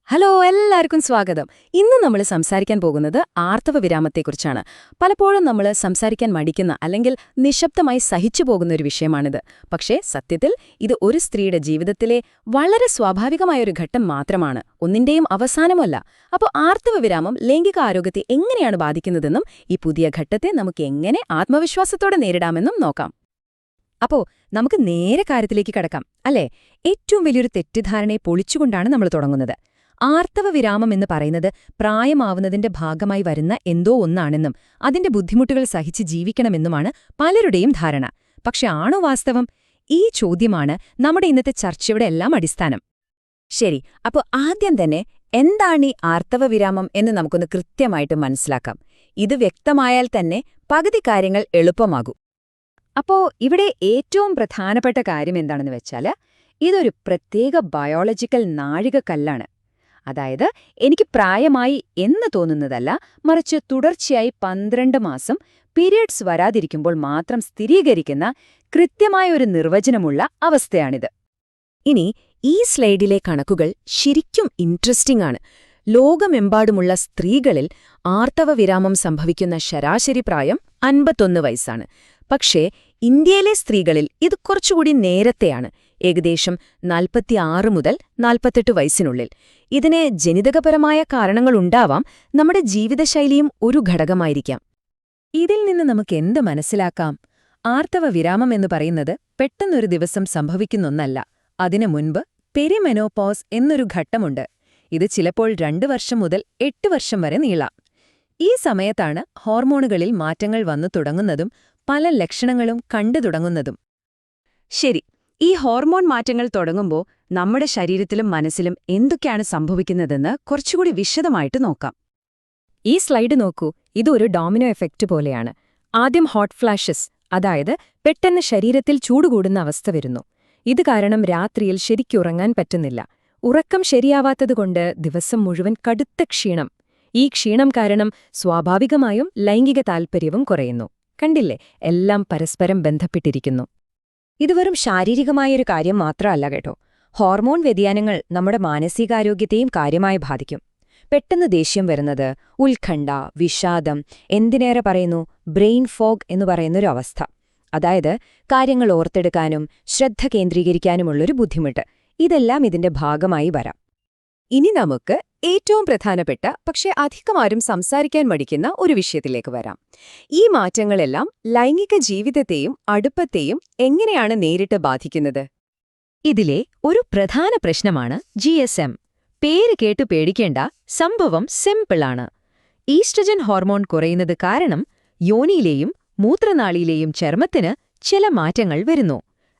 Hello, എല്ലാവർക്കും സ്വാഗതം. ഇന്ന് നമ്മൾ സംസാരിക്കാൻ പോകുന്നത് ആർത്തവ വിരാമത്തെക്കുറിച്ചാണ്. പലപ്പോഴും നമ്മൾ സംസാരിക്കാൻ മടിക്കുന്ന അല്ലെങ്കിൽ നിശബ്ദമായി സഹിച്ചു പോകുന്ന ഒരു വിഷയമാണിത്. പക്ഷേ സത്യത്തിൽ ഇത് ഒരു സ്ത്രീയുടെ ജീവിതത്തിലെ വളരെ സ്വാഭാവികമായൊരു ഘട്ടം മാത്രമാണ്, ഒന്നിന്റെയും അവസാനമല്ല. അപ്പോൾ ആർത്തവ വിരാമം ലൈംഗിക ആരോഗ്യത്തെ എങ്ങനെയാണ് ബാധിക്കുന്നതെന്നും ഈ പുതിയ ഘട്ടത്തെ നമുക്ക് എങ്ങനെ ആത്മവിശ്വാസത്തോടെ നേരിടാമെന്നും നോക്കാം. അപ്പോ നമുക്ക് നേരെ കാര്യത്തിലേക്ക് കടക്കാം, അല്ലേ? ഏറ്റവും വലിയൊരു തെറ്റിദ്ധാരണയെ പൊളിച്ചുകൊണ്ടാണ് നമ്മൾ തുടങ്ങുന്നത്. ആർത്തവ വിരാമം എന്ന് പറയുന്നത് പ്രായമാവുന്നതിന്റെ ഭാഗമായി വരുന്ന എന്തോ ഒന്നാണെന്നും അതിന്റെ ബുദ്ധിമുട്ടുകൾ സഹിച്ച് ജീവിക്കണമെന്നുമാണ് പലരുടെയും ധാരണ. പക്ഷെ ആണോ വാസ്തവം? ഈ ചോദ്യമാണ് നമ്മുടെ ഇന്നത്തെ ചർച്ചയുടെ എല്ലാം അടിസ്ഥാനം. ശരി, അപ്പോൾ ആദ്യം തന്നെ എന്താണ് ഈ ആർത്തവ വിരാമം എന്ന് നമുക്കൊന്ന് കൃത്യമായിട്ട് മനസ്സിലാക്കാം. ഇത് വ്യക്തമായാൽ തന്നെ പകുതി കാര്യങ്ങൾ എളുപ്പമാകും. അപ്പോൾ ഇവിടെ ഏറ്റവും പ്രധാനപ്പെട്ട കാര്യം എന്താണെന്ന് വെച്ചാൽ, ഇതൊരു പ്രത്യേക ബയോളജിക്കൽ നാഴികക്കല്ലാണ്. അതായത് എനിക്ക് പ്രായമായി എന്ന് തോന്നുന്നതല്ല, മറിച്ച് തുടർച്ചയായി 12 മാസം പീരിയഡ്സ് വരാതിരിക്കുമ്പോൾ മാത്രം സ്ഥിരീകരിക്കുന്ന കൃത്യമായ ഒരു നിർവചനമുള്ള അവസ്ഥയാണിത്. ഇനി ഈ സ്ലൈഡിലെ കണക്കുകൾ ശരിക്കും ഇൻട്രസ്റ്റിംഗ് ആണ്. ലോകമെമ്പാടുമുള്ള സ്ത്രീകളിൽ ആർത്തവ വിരാമം സംഭവിക്കുന്ന ശരാശരി പ്രായം 51 വയസ്സാണ്. പക്ഷേ ഇന്ത്യയിലെ സ്ത്രീകളിൽ ഇത് കുറച്ചുകൂടി നേരത്തെയാണ്, ഏകദേശം 46 മുതൽ 48 വയസ്സിനുള്ളിൽ. ഇതിന് ജനിതകപരമായ കാരണങ്ങളുണ്ടാവാം, നമ്മുടെ ജീവിതശൈലിയും ഒരു ഘടകമായിരിക്കാം. ഇതിൽ നിന്ന് നമുക്ക് എന്ത് മനസ്സിലാക്കാം? ആർത്തവ വിരാമം എന്ന് പറയുന്നത് പെട്ടെന്നൊരു ദിവസം സംഭവിക്കുന്നൊന്നല്ല. അതിനു മുൻപ് പെരിമെനോപോസ് എന്നൊരു ഘട്ടമുണ്ട്. ഇത് ചിലപ്പോൾ 2 വർഷം മുതൽ 8 വർഷം വരെ നീളാം. ഈ സമയത്താണ് ഹോർമോണുകളിൽ മാറ്റങ്ങൾ വന്നു തുടങ്ങുന്നതും പല ലക്ഷണങ്ങളും കണ്ടു തുടങ്ങുന്നതും. ശരി, ഈ ഹോർമോൺ മാറ്റങ്ങൾ തുടങ്ങുമ്പോൾ നമ്മുടെ ശരീരത്തിലും മനസ്സിലും എന്തൊക്കെയാണ് സംഭവിക്കുന്നതെന്ന് കുറച്ചുകൂടി വിശദമായിട്ട് നോക്കാം. ഈ സ്ലൈഡ് നോക്കൂ, ഇതൊരു ഡോമിനോ എഫക്റ്റ് പോലെയാണ്. ആദ്യം ഹോട്ട് ഫ്ലാഷസ്, അതായത് പെട്ടെന്ന് ശരീരത്തിൽ ചൂടുകൂടുന്ന അവസ്ഥ വരുന്നു. ഇത് കാരണം രാത്രിയിൽ ശരിക്കുറങ്ങാൻ പറ്റുന്നില്ല. ഉറക്കം ശരിയാവാത്തതുകൊണ്ട് ദിവസം മുഴുവൻ കടുത്ത ക്ഷീണം. ഈ ക്ഷീണം കാരണം സ്വാഭാവികമായും ലൈംഗിക താൽപ്പര്യവും കുറയുന്നു. കണ്ടില്ലേ, എല്ലാം പരസ്പരം ബന്ധപ്പെട്ടിരിക്കുന്നു. ഇത് വെറും ശാരീരികമായൊരു കാര്യം മാത്രമല്ല കേട്ടോ. ഹോർമോൺ വ്യതിയാനങ്ങൾ നമ്മുടെ മാനസികാരോഗ്യത്തെയും കാര്യമായി ബാധിക്കും. പെട്ടെന്ന് ദേഷ്യം വരുന്നത്, ഉത്കണ്ഠ, വിഷാദം, എന്തിനേറെ പറയുന്നു ബ്രെയിൻ ഫോഗ് എന്ന് പറയുന്നൊരു അവസ്ഥ. അതായത് കാര്യങ്ങൾ ഓർത്തെടുക്കാനും ശ്രദ്ധ കേന്ദ്രീകരിക്കാനുമുള്ളൊരു ബുദ്ധിമുട്ട്. ഇതെല്ലാം ഇതിന്റെ ഭാഗമായി വരാം. ഇനി നമുക്ക് ഏറ്റവും പ്രധാനപ്പെട്ട പക്ഷേ അധികമാരും സംസാരിക്കാൻ മടിക്കുന്ന ഒരു വിഷയത്തിലേക്ക് വരാം. ഈ മാറ്റങ്ങളെല്ലാം ലൈംഗിക ജീവിതത്തെയും അടുപ്പത്തെയും എങ്ങനെയാണ് നേരിട്ട് ബാധിക്കുന്നത്? ഇതിലെ ഒരു പ്രധാന പ്രശ്നമാണ് GSM. പേര് കേട്ടു പേടിക്കേണ്ട, സംഭവം സിമ്പിളാണ്. ഈസ്ട്രജൻ ഹോർമോൺ കുറയുന്നത് കാരണം യോനിയിലെയും മൂത്രനാളിയിലെയും ചർമ്മത്തിന് ചില മാറ്റങ്ങൾ വരുന്നു.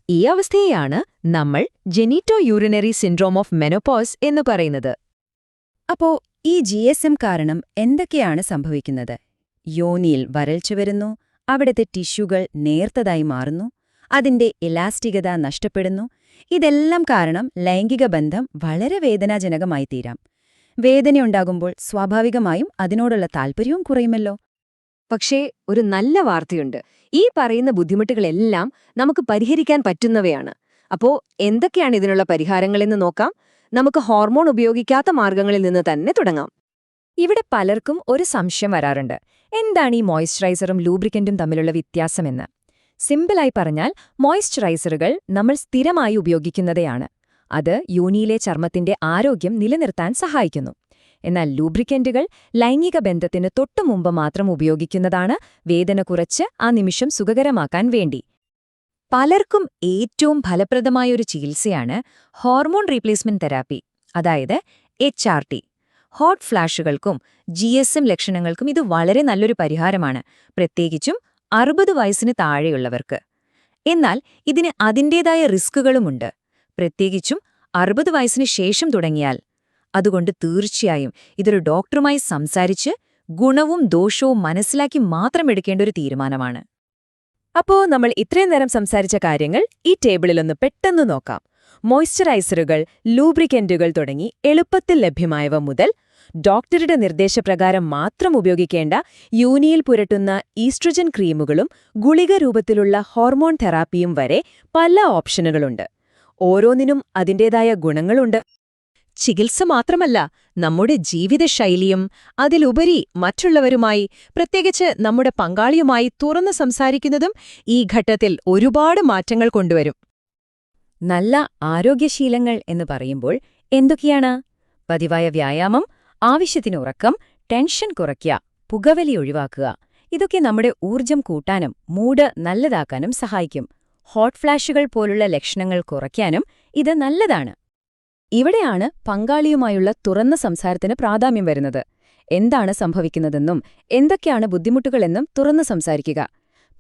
ഈ അവസ്ഥയെയാണ് നമ്മൾ genito urinary syndrome of menopause എന്ന് പറയുന്നത്. അപ്പോ ഈ GSM കാരണം എന്തൊക്കെയാണ് സംഭവിക്കുന്നത്? യോനിയിൽ വരൾച്ച വരുന്നു, അവിടുത്തെ ടിഷ്യൂകൾ നേർത്തതായി മാറുന്നു, അതിന്റെ ഇലാസ്റ്റികത നഷ്ടപ്പെടുന്നു. ഇതെല്ലാം കാരണം ലൈംഗിക ബന്ധം വളരെ വേദനാജനകമായി തീരാം. വേദനയുണ്ടാകുമ്പോൾ സ്വാഭാവികമായും അതിനോടുള്ള താൽപ്പര്യവും കുറയുമല്ലോ. പക്ഷേ ഒരു നല്ല വാർത്തയുണ്ട്. ഈ പറയുന്ന ബുദ്ധിമുട്ടുകളെല്ലാം നമുക്ക് പരിഹരിക്കാൻ പറ്റുന്നവയാണ്. അപ്പോ എന്തൊക്കെയാണ് ഇതിനുള്ള പരിഹാരങ്ങളെന്ന് നോക്കാം. നമുക്ക് ഹോർമോൺ ഉപയോഗിക്കാത്ത മാർഗങ്ങളിൽ നിന്ന് തന്നെ തുടങ്ങാം. ഇവിടെ പലർക്കും ഒരു സംശയം വരാറുണ്ട്, എന്താണ് ഈ മോയ്സ്ചറൈസറും ലൂബ്രിക്കന്റും തമ്മിലുള്ള വ്യത്യാസമെന്ന്. സിമ്പിളായി പറഞ്ഞാൽ, മോയ്സ്ചറൈസറുകൾ നമ്മൾ സ്ഥിരമായി ഉപയോഗിക്കുന്നവയാണ്. അത് യോനിയിലെ ചർമ്മത്തിന്റെ ആരോഗ്യം നിലനിർത്താൻ സഹായിക്കുന്നു. എന്നാൽ ലൂബ്രിക്കന്റുകൾ ലൈംഗിക ബന്ധത്തിന് തൊട്ടുമുമ്പ് മാത്രം ഉപയോഗിക്കുന്നതാണ്, വേദന കുറച്ച് ആ നിമിഷം സുഖകരമാക്കാൻ വേണ്ടി. പലർക്കും ഏറ്റവും ഫലപ്രദമായൊരു ചികിത്സയാണ് ഹോർമോൺ റീപ്ലേസ്മെന്റ് തെറാപ്പി, അതായത് HRT. ഹോട്ട് ഫ്ലാഷുകൾക്കും GSM ലക്ഷണങ്ങൾക്കും ഇത് വളരെ നല്ലൊരു പരിഹാരമാണ്, പ്രത്യേകിച്ചും 60 വയസ്സിന് താഴെയുള്ളവർക്ക്. എന്നാൽ ഇതിന് അതിൻ്റേതായ റിസ്കുകളുമുണ്ട്, പ്രത്യേകിച്ചും 60 വയസ്സിന് ശേഷം തുടങ്ങിയാൽ. അതുകൊണ്ട് തീർച്ചയായും ഇതൊരു ഡോക്ടറുമായി സംസാരിച്ച് ഗുണവും ദോഷവും മനസ്സിലാക്കി മാത്രം എടുക്കേണ്ട ഒരു തീരുമാനമാണ്. അപ്പോൾ നമ്മൾ ഇത്രയും നേരം സംസാരിച്ച കാര്യങ്ങൾ ഈ ടേബിളിലൊന്ന് പെട്ടെന്ന് നോക്കാം. മോയ്സ്ചറൈസറുകൾ, ലൂബ്രിക്കന്റുകൾ തുടങ്ങി എളുപ്പത്തിൽ ലഭ്യമായവ മുതൽ ഡോക്ടറുടെ നിർദ്ദേശപ്രകാരം മാത്രം ഉപയോഗിക്കേണ്ട യോനിയിൽ പുരട്ടുന്ന ഈസ്ട്രജൻ ക്രീമുകളും ഗുളിക രൂപത്തിലുള്ള ഹോർമോൺ തെറാപ്പിയും വരെ പല ഓപ്ഷനുകളുണ്ട്. ഓരോന്നിനും അതിൻ്റേതായ ഗുണങ്ങളുണ്ട്. ചികിത്സ മാത്രമല്ല, നമ്മുടെ ജീവിതശൈലിയും അതിലുപരി മറ്റുള്ളവരുമായി, പ്രത്യേകിച്ച് നമ്മുടെ പങ്കാളിയുമായി തുറന്ന് സംസാരിക്കുന്നതും ഈ ഘട്ടത്തിൽ ഒരുപാട് മാറ്റങ്ങൾ കൊണ്ടുവരും. നല്ല ആരോഗ്യശീലങ്ങൾ എന്ന് പറയുമ്പോൾ എന്തൊക്കെയാണ്? പതിവായ വ്യായാമം, ആവശ്യത്തിന് ഉറക്കം, ടെൻഷൻ കുറയ്ക്കുക, പുകവലി ഒഴിവാക്കുക. ഇതൊക്കെ നമ്മുടെ ഊർജം കൂട്ടാനും മൂഡ് നല്ലതാക്കാനും സഹായിക്കും. ഹോട്ട് ഫ്ലാഷുകൾ പോലുള്ള ലക്ഷണങ്ങൾ കുറയ്ക്കാനും ഇത് നല്ലതാണ്. ഇവിടെയാണ് പങ്കാളിയുമായുള്ള തുറന്ന സംസാരത്തിന് പ്രാധാന്യം വരുന്നത്. എന്താണ് സംഭവിക്കുന്നതെന്നും എന്തൊക്കെയാണ് ബുദ്ധിമുട്ടുകളെന്നും തുറന്നു സംസാരിക്കുക.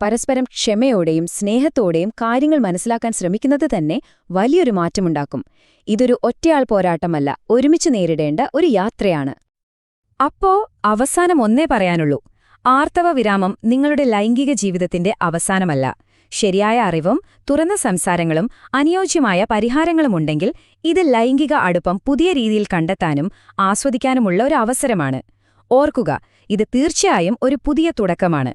പരസ്പരം ക്ഷമയോടെയും സ്നേഹത്തോടെയും കാര്യങ്ങൾ മനസ്സിലാക്കാൻ ശ്രമിക്കുന്നത് തന്നെ വലിയൊരു മാറ്റമുണ്ടാക്കും. ഇതൊരു ഒറ്റയാൾ പോരാട്ടമല്ല, ഒരുമിച്ച് നേരിടേണ്ട ഒരു യാത്രയാണ്. അപ്പോ അവസാനം ഒന്നേ പറയാനുള്ളൂ: ആർത്തവ വിരാമം നിങ്ങളുടെ ലൈംഗിക ജീവിതത്തിന്റെ അവസാനമല്ല. ശരിയായ അറിവും തുറന്ന സംസാരങ്ങളും അനുയോജ്യമായ പരിഹാരങ്ങളുമുണ്ടെങ്കിൽ ഇത് ലൈംഗിക അടുപ്പം പുതിയ രീതിയിൽ കണ്ടെത്താനും ആസ്വദിക്കാനുമുള്ള ഒരു അവസരമാണ്. ഓർക്കുക, ഇത് തീർച്ചയായും ഒരു പുതിയ തുടക്കമാണ്.